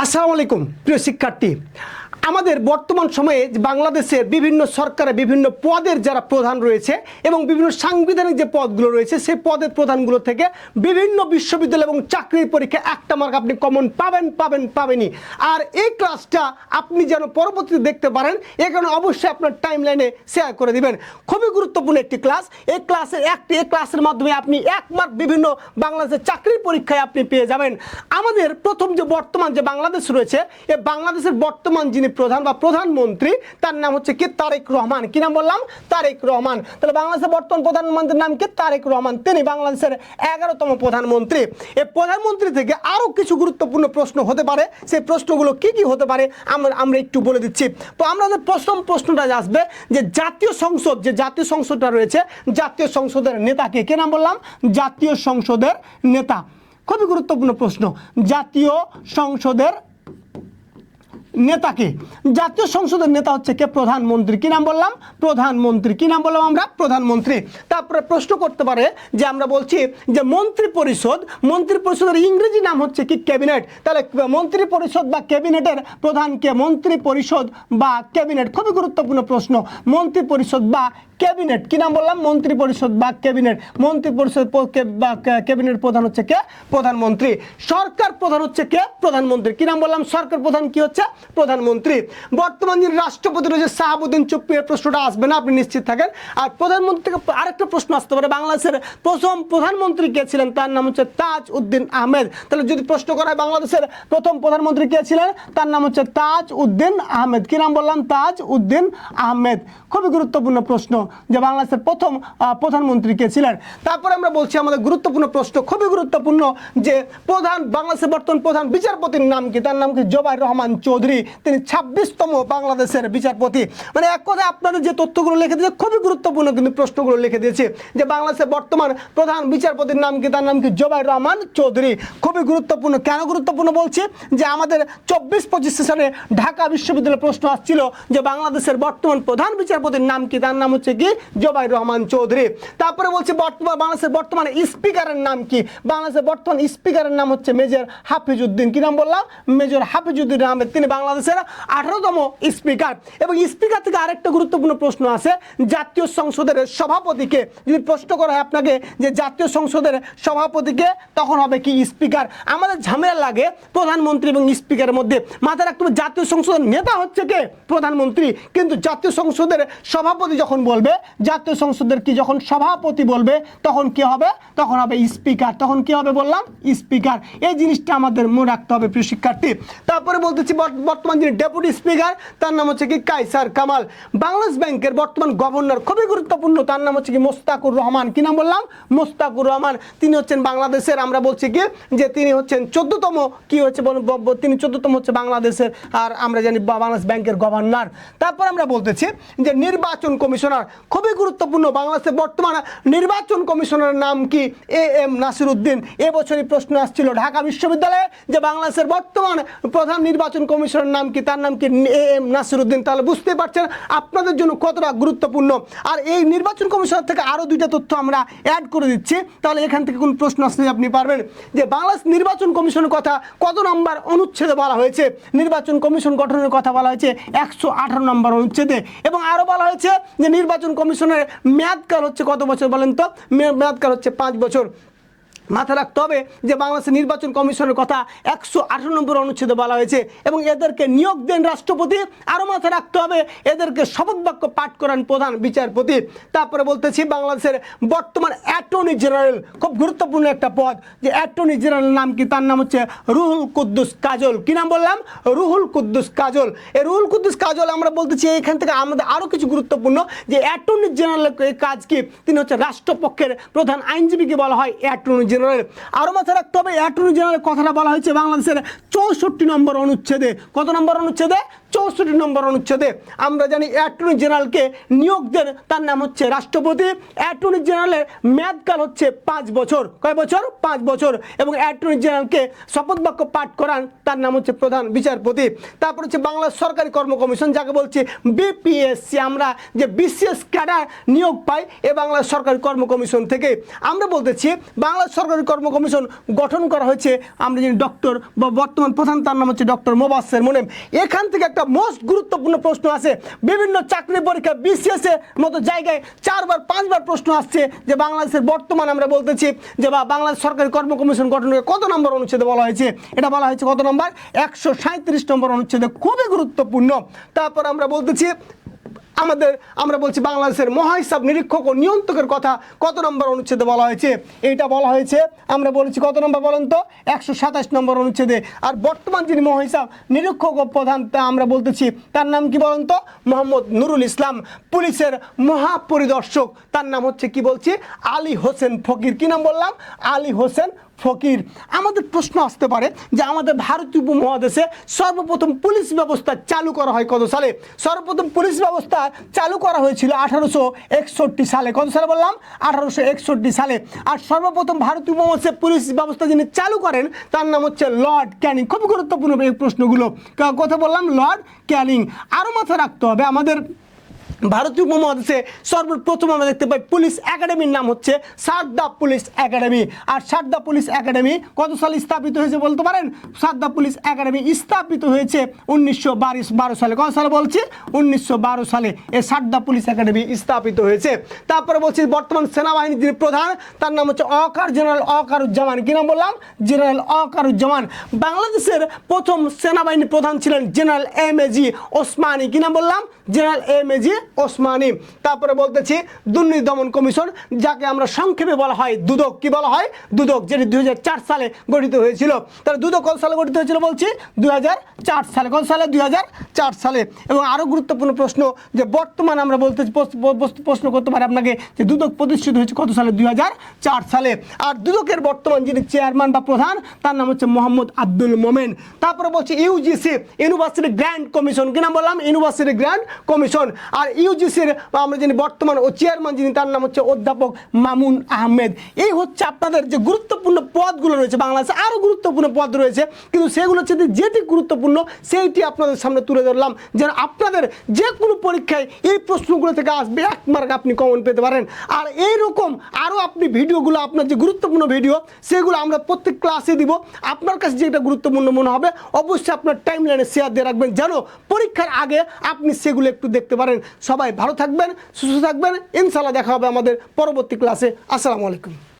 আসসালামু আলাইকুম প্রিয় শিক্ষার্থী, আমাদের বর্তমান সময়ে বাংলাদেশের বিভিন্ন সরকারের বিভিন্ন পদের যারা প্রধান রয়েছে এবং বিভিন্ন সাংবিধানিক যে পদগুলো রয়েছে সেই পদের প্রধানগুলো থেকে বিভিন্ন বিশ্ববিদ্যালয় এবং চাকরির পরীক্ষা একটা মার্ক আপনি কমন পাবেনই। আর এই ক্লাসটা আপনি যেন পরবর্তীতে দেখতে পারেন এ কারণে অবশ্যই আপনার টাইমলাইনে শেয়ার করে দিবেন। খুবই গুরুত্বপূর্ণ একটি ক্লাস। এই ক্লাসের মাধ্যমে আপনি এক মার্ক বিভিন্ন বাংলাদেশের চাকরির পরীক্ষায় আপনি পেয়ে যাবেন। আমাদের প্রথম যে বর্তমান যে বাংলাদেশ রয়েছে, এই বাংলাদেশের বর্তমান যিনি প্রধান বা প্রধানমন্ত্রী তার নাম হচ্ছে কি তারেক রহমান। কি নাম বললাম? তারেক রহমান। তাহলে বাংলাদেশের বর্তমান প্রধানমন্ত্রীর নাম কি? তারেক রহমান। তিনি বাংলাদেশের 11তম প্রধানমন্ত্রী। এই প্রধানমন্ত্রী থেকে আরও কিছু গুরুত্বপূর্ণ প্রশ্ন হতে পারে। সেই প্রশ্নগুলো কি কি হতে পারে আমরা একটু বলে দিচ্ছি। তো আমাদের প্রথম প্রশ্নটা আসবে যে জাতীয় সংসদটা রয়েছে, জাতীয় সংসদের নেতাকে কে নাম বললাম? জাতীয় সংসদের নেতা। খুবই গুরুত্বপূর্ণ প্রশ্ন। জাতীয় সংসদের নেতাকে, জাতীয় সংসদের নেতা হচ্ছে কে? প্রধানমন্ত্রী। কি নাম বললাম? প্রধানমন্ত্রী। কি নাম বললাম আমরা? প্রধানমন্ত্রী। তারপরে প্রশ্ন করতে পারে যে আমরা বলছি যে মন্ত্রী পরিষদের ইংরেজি নাম হচ্ছে কি? ক্যাবিনেট। তাহলে মন্ত্রী পরিষদ বা ক্যাবিনেটের প্রধান কে? মন্ত্রী পরিষদ বা ক্যাবিনেট। খুবই গুরুত্বপূর্ণ প্রশ্ন। মন্ত্রী পরিষদ বা ক্যাবিনেট। কি নাম বললাম? মন্ত্রী পরিষদ বা ক্যাবিনেট। মন্ত্রী পরিষদ বা ক্যাবিনেট প্রধান হচ্ছে কে? প্রধানমন্ত্রী। সরকার প্রধান হচ্ছে কে? প্রধানমন্ত্রী। কি নাম বললাম? সরকার প্রধান কি হচ্ছে? প্রধানমন্ত্রী। বর্তমান যিনি রাষ্ট্রপতি রয়েছে শাহাবুদ্দিন চুপ্পির প্রশ্নটা আসবে না, আপনি নিশ্চিত থাকেন। আর প্রধানমন্ত্রী থেকে আরেকটা প্রশ্ন আসতে পারে, বাংলাদেশের প্রথম প্রধানমন্ত্রী কে ছিলেন? তার নাম হচ্ছে তাজ উদ্দিন আহমেদ। তাহলে যদি প্রশ্ন করা হয় বাংলাদেশের প্রথম প্রধানমন্ত্রী কে ছিলেন, তার নাম হচ্ছে তাজ উদ্দিন আহমেদ। কি নাম বললাম? তাজ উদ্দিন আহমেদ। খুবই গুরুত্বপূর্ণ প্রশ্ন যে বাংলাদেশের প্রথম প্রধানমন্ত্রী কে ছিলেন। তারপরে আমরা বলছি আমাদের গুরুত্বপূর্ণ প্রশ্ন, খুবই গুরুত্বপূর্ণ, যে বাংলাদেশের বর্তমান প্রধান বিচারপতির নাম কি? তার নাম কি? জোবাইর রহমান চৌধুরী। তিনি 26তম বাংলাদেশের বিচারপতি। মানে এক কথায় আপনাদের যে তথ্যগুলো লিখে দিয়েছে খুবই গুরুত্বপূর্ণ, কিন্তু প্রশ্নগুলো লিখে দিয়েছে যে বাংলাদেশের বর্তমান প্রধান বিচারপতির নাম কি? তার নাম কি? জোবাইর রহমান চৌধুরী। খুবই গুরুত্বপূর্ণ। কেন গুরুত্বপূর্ণ বলছি? যে আমাদের 24-25 সালে ঢাকা বিশ্ববিদ্যালয়ে প্রশ্ন আসছিল যে বাংলাদেশের বর্তমান প্রধান বিচারপতির নাম কি? তার নাম হচ্ছে কি? জোবাইর রহমান চৌধুরী। তারপরে বলছি বাংলাদেশের বর্তমান স্পিকারের নাম কি? বাংলাদেশের বর্তমান স্পিকারের নাম হচ্ছে মেজর হাফিজউদ্দিন। কি নাম বললাম? মেজর হাফিজউদ্দিন আহমেদ। তিনি বাংলাদেশের 18তম স্পিকার। এবং স্পিকার থেকে আরেকটা গুরুত্বপূর্ণ প্রশ্ন আছে, জাতীয় সংসদের সভাপতিকে। যদি প্রশ্ন করা হয় আপনাকে যে জাতীয় সংসদের সভাপতিকে, তখন হবে কি? স্পিকার। আমাদের ঝামেলা লাগে প্রধানমন্ত্রী এবং স্পিকারের মধ্যে। মাথায় রাখতে হবে জাতীয় সংসদের নেতা হচ্ছে কে? প্রধানমন্ত্রী। কিন্তু জাতীয় সংসদের সভাপতি যখন বলবে, জাতীয় সংসদের কি যখন সভাপতি বলবে, তখন কি হবে? তখন হবে স্পিকার। তখন কি হবে বললাম? স্পিকার। এই জিনিসটা আমাদের মনে রাখতে হবে প্রিয় শিক্ষার্থী। তারপরে বলতেছি বর্তমান যিনি ডেপুটি স্পিকার তার নাম হচ্ছে কি? কায়সার কামাল। বাংলাদেশ ব্যাংকের বর্তমান গভর্নর, খুবই গুরুত্বপূর্ণ, তার নাম হচ্ছে কি? মোস্তাকুর রহমান। কি নাম বললাম? মোস্তাকুর রহমান। তিনি হচ্ছেন বাংলাদেশের, আমরা বলছি কি যে তিনি হচ্ছেন 14তম, কি হচ্ছে তিনি 14তম হচ্ছে বাংলাদেশের, আর আমরা জানি বাংলাদেশ ব্যাংকের গভর্নর। তারপর আমরা বলতেছি যে নির্বাচন কমিশনার, খুবই গুরুত্বপূর্ণ। বাংলাদেশের বর্তমান নির্বাচন কমিশনারের নাম কি? AM নাসির উদ্দিন। এবছরই প্রশ্ন আসছিল ঢাকা বিশ্ববিদ্যালয়ে যে বাংলাদেশের বর্তমান প্রধান নির্বাচন কমিশনের নাম কি? তার নাম কি? AM নাসির উদ্দিন। তাহলে বুঝতে পারছেন আপনাদের জন্য কতটা গুরুত্বপূর্ণ। আর এই নির্বাচন কমিশনার থেকে আরও দুইটা তথ্য আমরা অ্যাড করে দিচ্ছি, তাহলে এখান থেকে কোন প্রশ্ন আসলে আপনি পারবেন যে বাংলাদেশ নির্বাচন কমিশনের কথা কত নম্বর অনুচ্ছেদে বলা হয়েছে? নির্বাচন কমিশন গঠনের কথা বলা হয়েছে 118 নম্বর অনুচ্ছেদে। এবং আরও বলা হয়েছে যে নির্বাচন কমিশনের মেয়াদকাল হচ্ছে কত বছর বলেন তো? মেয়াদকাল হচ্ছে 5 বছর। মাথায় রাখতে হবে যে বাংলাদেশের নির্বাচন কমিশনের কথা 118 নম্বর অনুচ্ছেদে বলা হয়েছে। এবং এদেরকে নিয়োগ দেন রাষ্ট্রপতি। আরও মাথায় রাখতে হবে এদেরকে শপথ বাক্য পাঠ করান প্রধান বিচারপতি। তারপরে বলতেছি বাংলাদেশের বর্তমান অ্যাটর্নি জেনারেল, খুব গুরুত্বপূর্ণ একটা পদ, যে অ্যাটর্নি জেনারেল নাম কি? তার নাম হচ্ছে রুহুল কুদ্দুস কাজল। কি নাম বললাম? রুহুল কুদ্দুস কাজল। এই রুহুল কুদ্দুস কাজল আমরা বলতেছি এখান থেকে আমাদের আরও কিছু গুরুত্বপূর্ণ, যে অ্যাটর্নি জেনারেলের কাজ কি? তিনি হচ্ছে রাষ্ট্রপক্ষের প্রধান আইনজীবীকে বলা হয় অ্যাটর্নি জেনারেল। আরও মাথায় রাখতে হবে অ্যাটর্নি জেনারেল কথাটা বলা হয়েছে বাংলাদেশের 64 নম্বর অনুচ্ছেদে। কত নম্বর অনুচ্ছেদে? 64 নম্বর অনুচ্ছেদে আমরা জানি অ্যাটর্নি জেনারেলকে নিয়োগ দেন, তার নাম হচ্ছে রাষ্ট্রপতি। অ্যাটর্নি জেনারেলের মেয়াদকাল হচ্ছে 5 বছর। কয় বছর? 5 বছর। এবং অ্যাটর্নি জেনারেলকে শপথ বাক্য পাঠ করান, তার নাম হচ্ছে প্রধান বিচারপতি। তারপর হচ্ছে বাংলাদেশ সরকারি কর্ম কমিশন, যাকে বলছি বিপিএসসি। আমরা যে বিসিএস ক্যাডার নিয়োগ পাই এ বাংলাদেশ সরকারি কর্ম কমিশন থেকে। আমরা বলতেছি বাংলাদেশ সরকারি কর্ম কমিশন গঠন করা হয়েছে, আমরা জানি ডক্টর বা বর্তমান প্রধান তার নাম হচ্ছে ডক্টর মোবাশ্বের মোনেম। এখান থেকে একটা মোস্ট গুরুত্বপূর্ণ প্রশ্ন আছে, বিভিন্ন চাকরি পরীক্ষা বিসিএস এর মতো জায়গায় 4বার 5বার প্রশ্ন আসছে যে বাংলাদেশের বর্তমান আমরা বলতেছি যে বাংলাদেশ সরকারি কর্ম কমিশন গঠনের কত নম্বর অনুচ্ছেদে বলা হয়েছে? এটা বলা হয়েছে কত নম্বর? 137 নম্বর অনুচ্ছেদে, খুবই গুরুত্বপূর্ণ। তারপর আমরা বলতেছি আমরা বলছি বাংলাদেশের মহাহিসাব নিরীক্ষক ও নিয়ন্ত্রকের কথা কত নম্বর অনুচ্ছেদে বলা হয়েছে? এইটা বলা হয়েছে আমরা বলেছি কত নম্বর বলেন তো? 127 নম্বর অনুচ্ছেদে। আর বর্তমান যিনি মহাহিসাব নিরীক্ষক ও প্রধান তা আমরা বলতেছি তার নাম কি বলেন তো? মোহাম্মদ নুরুল ইসলাম। পুলিশের মহাপরিদর্শক তার নাম হচ্ছে কি বলছি? আলী হোসেন ফকির। কি নাম বললাম? আলী হোসেন ফকির। আমাদের প্রশ্ন আসতে পারে যে আমাদের ভারতীয় উপমহাদেশে সর্বপ্রথম পুলিশ ব্যবস্থা চালু করা হয় কত সালে? সর্বপ্রথম পুলিশ ব্যবস্থা চালু করা হয়েছিল 1861 সালে। কত সালে বললাম? 1861 সালে। আর সর্বপ্রথম ভারতীয় উপমহাদেশে পুলিশ ব্যবস্থা যিনি চালু করেন তার নাম হচ্ছে লর্ড ক্যানিং। খুব গুরুত্বপূর্ণ এই প্রশ্নগুলো। কথা বললাম লর্ড ক্যানিং। আরও মাথায় রাখতে হবে আমাদের ভারতীয় উপমহাদেশে সর্বপ্রথম আমরা দেখতে পাই পুলিশ একাডেমির নাম হচ্ছে সারদা পুলিশ একাডেমি। আর সারদা পুলিশ একাডেমি কত সালে স্থাপিত হয়েছে বলতে পারেন? সারদা পুলিশ একাডেমি স্থাপিত হয়েছে 1912 সালে। কত সালে বলছি? 1912 সালে এই সারদা পুলিশ একাডেমি স্থাপিত হয়েছে। তারপরে বলছি বর্তমান সেনাবাহিনীর যিনি প্রধান তার নাম হচ্ছে জেনারেল ওয়াকারুজ্জামান। কি নাম বললাম? জেনারেল ওয়াকারুজ্জামান। বাংলাদেশের প্রথম সেনাবাহিনী প্রধান ছিলেন জেনারেল এম.এ.জি. ওসমানী। কি নাম বললাম? জেনারেল এম.এ.জি. ওসমানী। তারপরে বলতেছি দুর্নীতি দমন কমিশন, যাকে আমরা সংক্ষেপে বলা হয় দুদক। কি বলা হয়? দুদক, যেটি 2004 সালে গঠিত হয়েছিল। তাহলে দুদক কত সালে গঠিত হয়েছিল বলছি? 2004 সালে। কত সালে? 2004 সালে। এবং আরও গুরুত্বপূর্ণ প্রশ্ন যে বর্তমান আমরা বলতেছি প্রশ্ন করতে পারি আপনাকে যে দুদক প্রতিষ্ঠিত হয়েছে কত সালে? 2004 সালে। আর দুদকের বর্তমান যিনি চেয়ারম্যান বা প্রধান তার নাম হচ্ছে মোহাম্মদ আব্দুল মোমেন। তারপরে বলছি ইউজিসি, ইউনিভার্সিটি গ্র্যান্ড কমিশন। কি নাম বললাম? University grand commission. আর ইউজিসির আমরা যিনি বর্তমান ও চেয়ারম্যান যিনি তার নাম হচ্ছে অধ্যাপক মামুন আহমেদ। এই হচ্ছে আপনাদের যে গুরুত্বপূর্ণ পদগুলো রয়েছে। বাংলাদেশে আরও গুরুত্বপূর্ণ পদ রয়েছে, কিন্তু সেগুলো হচ্ছে যেটি গুরুত্বপূর্ণ সেইটি আপনাদের সামনে তুলে ধরলাম, যেন আপনাদের যে কোনো পরীক্ষায় এই প্রশ্নগুলো থেকে আসবে 1 মার্ক আপনি কমন পেতে পারেন। আর এইরকম আরও আপনি ভিডিওগুলো, আপনার যে গুরুত্বপূর্ণ ভিডিও সেগুলো আমরা প্রত্যেক ক্লাসে দিব। আপনার কাছে যেটা গুরুত্বপূর্ণ মনে হবে অবশ্যই আপনার টাইমলাইনে শেয়ার দিয়ে রাখবেন, যেন পরীক্ষার আগে আপনি সেগুলো একটু দেখতে পারেন। সবাই ভালো থাকবেন, সুস্থ থাকবেন। ইনশাআল্লাহ দেখা হবে আমাদের পরবর্তী ক্লাসে। আসসালামু আলাইকুম।